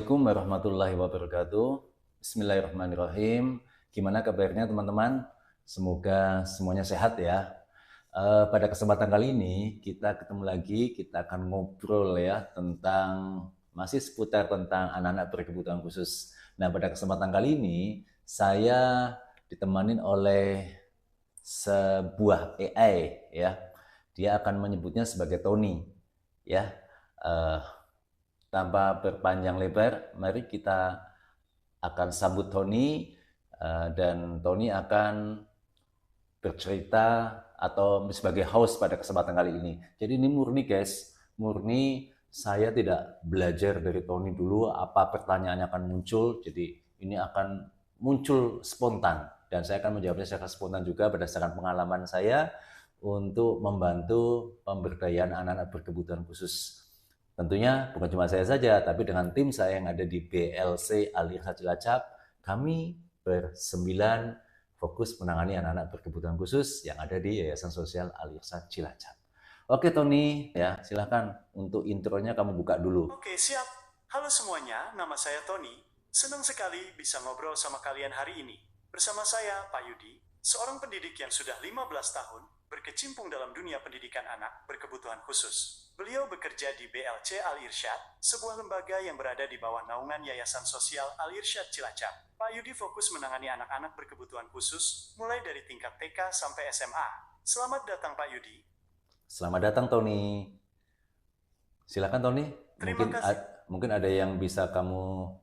Assalamualaikum warahmatullahi wabarakatuh. Bismillahirrahmanirrahim. Gimana kabarnya teman-teman? Semoga semuanya sehat ya. Pada kesempatan kali ini kita ketemu lagi, kita akan ngobrol ya tentang masih seputar tentang anak-anak berkebutuhan khusus. Nah, pada kesempatan kali ini saya ditemanin oleh sebuah AI ya. Dia akan menyebutnya sebagai Tony ya. Tanpa berpanjang lebar, mari kita akan sambut Tony dan Tony akan bercerita atau sebagai host pada kesempatan kali ini. Jadi ini murni guys, murni saya tidak belajar dari Tony dulu apa pertanyaannya akan muncul. Jadi ini akan muncul spontan dan saya akan menjawabnya secara spontan juga berdasarkan pengalaman saya untuk membantu pemberdayaan anak-anak berkebutuhan khusus. Tentunya bukan cuma saya saja, tapi dengan tim saya yang ada di BLC Al-Irsyad Cilacap, kami bersembilan fokus menangani anak-anak berkebutuhan khusus yang ada di Yayasan Sosial Al-Irsyad Cilacap. Oke Tony, ya silahkan untuk intronya kamu buka dulu. Oke, siap. Halo semuanya, nama saya Tony. Senang sekali bisa ngobrol sama kalian hari ini. Bersama saya, Pak Yudi, seorang pendidik yang sudah 15 tahun berkecimpung dalam dunia pendidikan anak berkebutuhan khusus. Beliau bekerja di BLC Al-Irsyad, sebuah lembaga yang berada di bawah naungan Yayasan Sosial Al-Irsyad Cilacap. Pak Yudi fokus menangani anak-anak berkebutuhan khusus, mulai dari tingkat TK sampai SMA. Selamat datang Pak Yudi. Selamat datang Tony. Silakan Tony. Terima kasih. Mungkin ada yang bisa kamu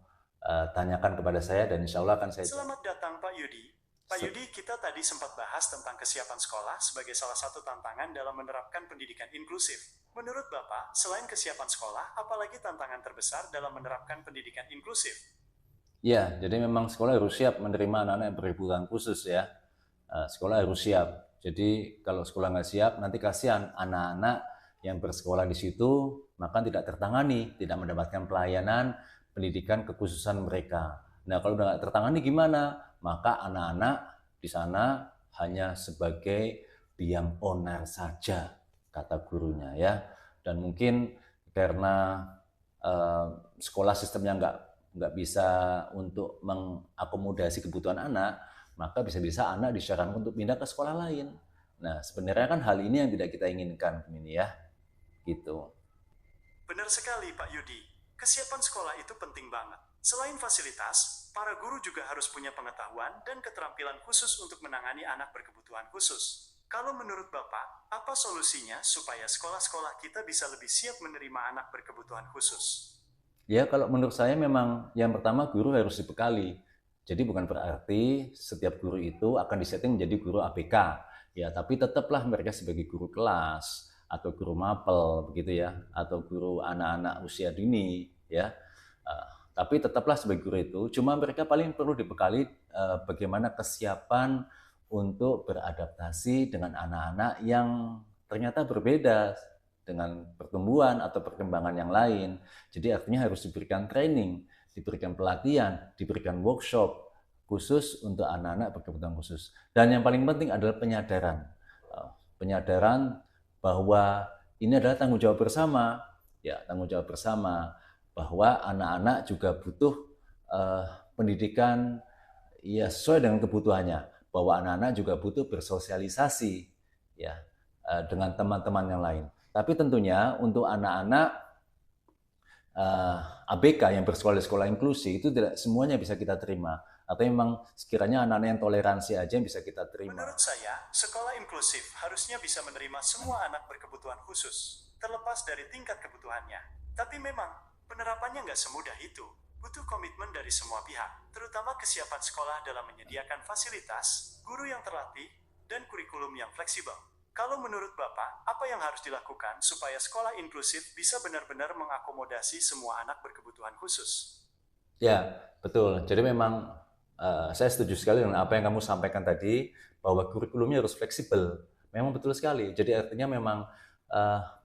tanyakan kepada saya dan insya Allah akan saya jawab. Selamat datang Pak Yudi. Pak Yudi, kita tadi sempat bahas tentang kesiapan sekolah sebagai salah satu tantangan dalam menerapkan pendidikan inklusif. Menurut Bapak, selain kesiapan sekolah, apalagi tantangan terbesar dalam menerapkan pendidikan inklusif? Ya, jadi memang sekolah harus siap menerima anak-anak yang berkebutuhan khusus ya. Sekolah harus siap. Jadi kalau sekolah nggak siap, nanti kasihan anak-anak yang bersekolah di situ, maka tidak tertangani, tidak mendapatkan pelayanan pendidikan kekhususan mereka. Nah, kalau udah nggak tertangani gimana? Maka anak-anak di sana hanya sebagai biang onar saja, kata gurunya ya. Dan mungkin karena sekolah sistemnya nggak bisa untuk mengakomodasi kebutuhan anak, maka bisa-bisa anak disarankan untuk pindah ke sekolah lain. Nah, sebenarnya kan hal ini yang tidak kita inginkan ini ya, gitu. Benar sekali Pak Yudi. Kesiapan sekolah itu penting banget. Selain fasilitas, para guru juga harus punya pengetahuan dan keterampilan khusus untuk menangani anak berkebutuhan khusus. Kalau menurut Bapak, apa solusinya supaya sekolah-sekolah kita bisa lebih siap menerima anak berkebutuhan khusus? Ya, kalau menurut saya memang yang pertama guru harus dibekali. Jadi bukan berarti setiap guru itu akan disetting menjadi guru ABK. Ya, tapi tetaplah mereka sebagai guru kelas atau guru mapel begitu ya, atau guru anak-anak usia dini ya. Tapi tetaplah sebagai guru itu, cuma mereka paling perlu dibekali bagaimana kesiapan untuk beradaptasi dengan anak-anak yang ternyata berbeda dengan pertumbuhan atau perkembangan yang lain. Jadi artinya harus diberikan training, diberikan pelatihan, diberikan workshop khusus untuk anak-anak berkebutuhan khusus. Dan yang paling penting adalah penyadaran. Penyadaran bahwa ini adalah tanggung jawab bersama, ya tanggung jawab bersama bahwa anak-anak juga butuh pendidikan ya sesuai dengan kebutuhannya, bahwa anak-anak juga butuh bersosialisasi ya dengan teman-teman yang lain. Tapi tentunya untuk anak-anak ABK yang bersekolah di sekolah inklusi itu tidak semuanya bisa kita terima. Atau memang sekiranya anak-anak yang toleransi aja yang bisa kita terima. Menurut saya, sekolah inklusif harusnya bisa menerima semua anak berkebutuhan khusus, terlepas dari tingkat kebutuhannya. Tapi memang, penerapannya nggak semudah itu. Butuh komitmen dari semua pihak, terutama kesiapan sekolah dalam menyediakan fasilitas, guru yang terlatih, dan kurikulum yang fleksibel. Kalau menurut Bapak, apa yang harus dilakukan supaya sekolah inklusif bisa benar-benar mengakomodasi semua anak berkebutuhan khusus? Ya, betul. Jadi memang saya setuju sekali dengan apa yang kamu sampaikan tadi, bahwa kurikulumnya harus fleksibel. Memang betul sekali. Jadi artinya memang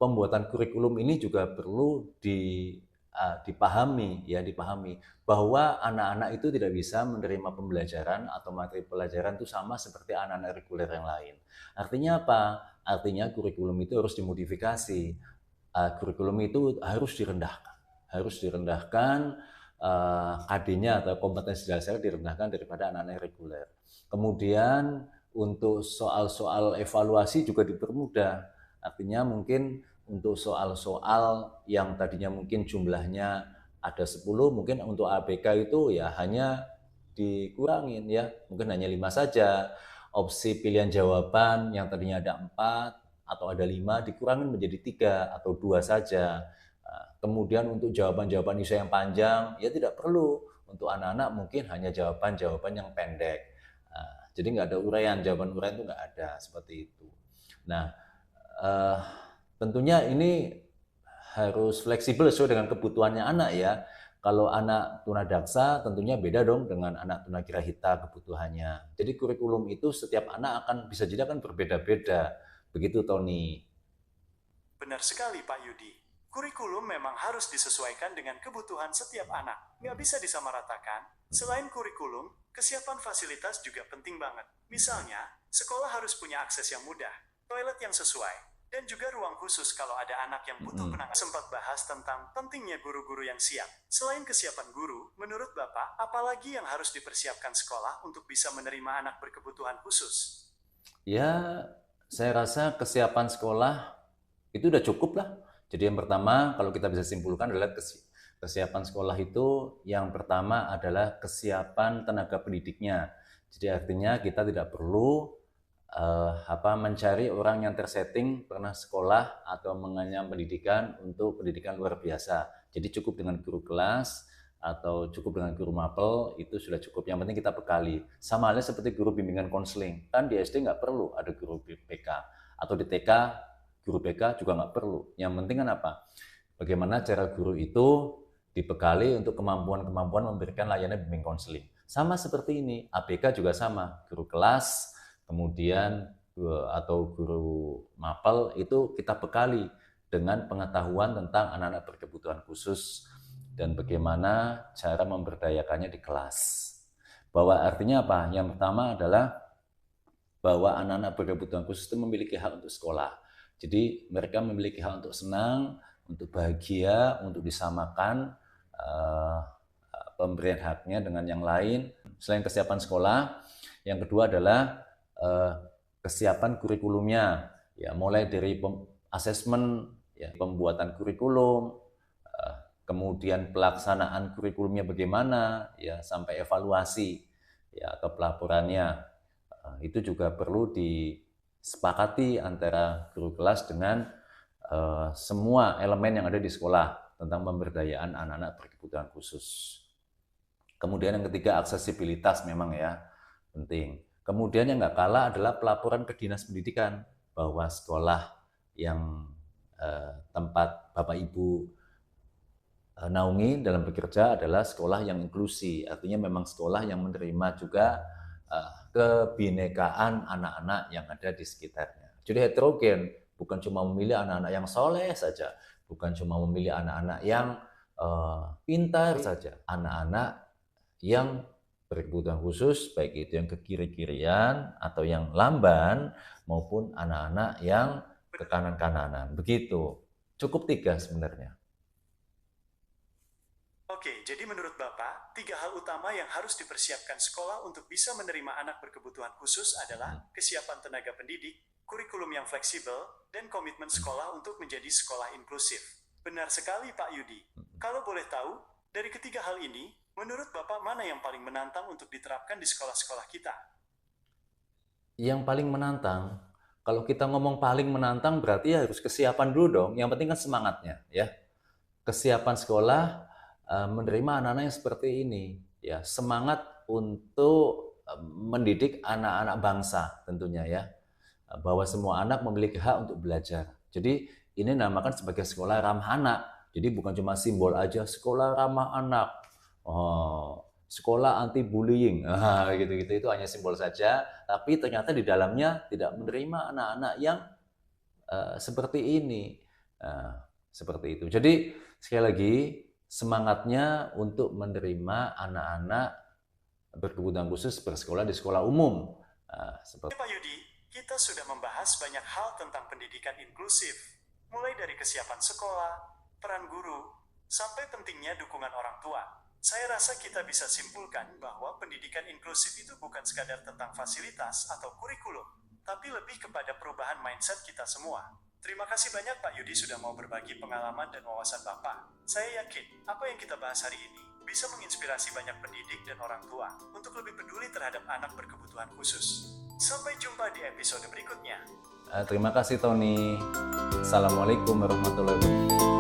pembuatan kurikulum ini juga perlu dipahami bahwa anak-anak itu tidak bisa menerima pembelajaran atau materi pelajaran itu sama seperti anak-anak reguler yang lain. Artinya apa? Artinya kurikulum itu harus dimodifikasi. Kurikulum itu harus direndahkan KD-nya atau kompetensi dasar direndahkan daripada anak-anak reguler. Kemudian untuk soal-soal evaluasi juga dipermudah. Artinya mungkin untuk soal-soal yang tadinya mungkin jumlahnya ada 10, mungkin untuk ABK itu ya hanya dikurangin ya, mungkin hanya 5 saja. Opsi pilihan jawaban yang tadinya ada 4 atau ada 5 dikurangin menjadi 3 atau 2 saja. Kemudian untuk jawaban-jawaban isu yang panjang, ya tidak perlu. Untuk anak-anak mungkin hanya jawaban-jawaban yang pendek. Jadi nggak ada uraian, jawaban uraian itu nggak ada, seperti itu. Nah, tentunya ini harus fleksibel sesuai dengan kebutuhannya anak ya. Kalau anak tunadaksa tentunya beda dong dengan anak tunagrahita kebutuhannya. Jadi kurikulum itu setiap anak akan bisa jadi akan berbeda-beda. Begitu Tony. Benar sekali Pak Yudi. Kurikulum memang harus disesuaikan dengan kebutuhan setiap anak. Nggak bisa disamaratakan. Selain kurikulum, kesiapan fasilitas juga penting banget. Misalnya, sekolah harus punya akses yang mudah, toilet yang sesuai, dan juga ruang khusus kalau ada anak yang butuh penanganan. Sempat bahas tentang pentingnya guru-guru yang siap. Selain kesiapan guru, menurut Bapak, apalagi yang harus dipersiapkan sekolah untuk bisa menerima anak berkebutuhan khusus? Ya, saya rasa kesiapan sekolah itu udah cukup lah. Jadi yang pertama, kalau kita bisa simpulkan adalah kesiapan sekolah itu yang pertama adalah kesiapan tenaga pendidiknya. Jadi artinya kita tidak perlu mencari orang yang tersetting pernah sekolah atau mengenyam pendidikan untuk pendidikan luar biasa. Jadi cukup dengan guru kelas atau cukup dengan guru mapel itu sudah cukup. Yang penting kita bekali. Sama halnya seperti guru bimbingan konseling. Kan di SD nggak perlu ada guru BK atau di TK guru BK juga nggak perlu. Yang penting kan apa? Bagaimana cara guru itu dibekali untuk kemampuan-kemampuan memberikan layanan bimbing konseling. Sama seperti ini, ABK juga sama, guru kelas, kemudian atau guru mapel itu kita bekali dengan pengetahuan tentang anak-anak berkebutuhan khusus dan bagaimana cara memberdayakannya di kelas. Bahwa artinya apa? Yang pertama adalah bahwa anak-anak berkebutuhan khusus itu memiliki hak untuk sekolah. Jadi mereka memiliki hak untuk senang, untuk bahagia, untuk disamakan pemberian haknya dengan yang lain. Selain kesiapan sekolah, yang kedua adalah kesiapan kurikulumnya. Ya, mulai dari asesmen, ya, pembuatan kurikulum, kemudian pelaksanaan kurikulumnya bagaimana, ya, sampai evaluasi, ya, atau pelaporannya. Itu juga perlu disepakati antara guru kelas dengan semua elemen yang ada di sekolah tentang pemberdayaan anak-anak berkebutuhan khusus. Kemudian yang ketiga, aksesibilitas memang ya penting. Kemudian yang nggak kalah adalah pelaporan ke dinas pendidikan bahwa sekolah yang tempat Bapak Ibu naungi dalam bekerja adalah sekolah yang inklusi. Artinya memang sekolah yang menerima juga kebinekaan anak-anak yang ada di sekitarnya. Jadi heterogen, bukan cuma memilih anak-anak yang soleh saja, bukan cuma memilih anak-anak yang pintar saja, anak-anak yang berkebutuhan khusus, baik itu yang ke kiri-kirian atau yang lamban, maupun anak-anak yang ke kanan-kananan. Begitu, cukup 3 sebenarnya. Oke, jadi menurut Bapak, 3 hal utama yang harus dipersiapkan sekolah untuk bisa menerima anak berkebutuhan khusus adalah kesiapan tenaga pendidik, kurikulum yang fleksibel, dan komitmen sekolah untuk menjadi sekolah inklusif. Benar sekali Pak Yudi. Kalau boleh tahu, dari ketiga hal ini, menurut Bapak mana yang paling menantang untuk diterapkan di sekolah-sekolah kita? Yang paling menantang, kalau kita ngomong paling menantang berarti harus kesiapan dulu dong. Yang penting kan semangatnya, ya. Kesiapan sekolah menerima anak-anak yang seperti ini, ya, semangat untuk mendidik anak-anak bangsa tentunya ya, bahwa semua anak memiliki hak untuk belajar. Jadi ini namakan sebagai sekolah ramah anak. Jadi bukan cuma simbol aja sekolah ramah anak, sekolah anti bullying, gitu-gitu itu hanya simbol saja. Tapi ternyata di dalamnya tidak menerima anak-anak yang seperti ini, seperti itu. Jadi sekali lagi semangatnya untuk menerima anak-anak berkebutuhan khusus bersekolah di sekolah umum. Pak Yudi, kita sudah membahas banyak hal tentang pendidikan inklusif, mulai dari kesiapan sekolah, peran guru, sampai pentingnya dukungan orang tua. Saya rasa kita bisa simpulkan bahwa pendidikan inklusif itu bukan sekadar tentang fasilitas atau kurikulum, tapi lebih kepada perubahan mindset kita semua. Terima kasih banyak Pak Yudi sudah mau berbagi pengalaman dan wawasan Bapak. Saya yakin apa yang kita bahas hari ini bisa menginspirasi banyak pendidik dan orang tua untuk lebih peduli terhadap anak berkebutuhan khusus. Sampai jumpa di episode berikutnya. Terima kasih Tony. Assalamualaikum warahmatullahi wabarakatuh.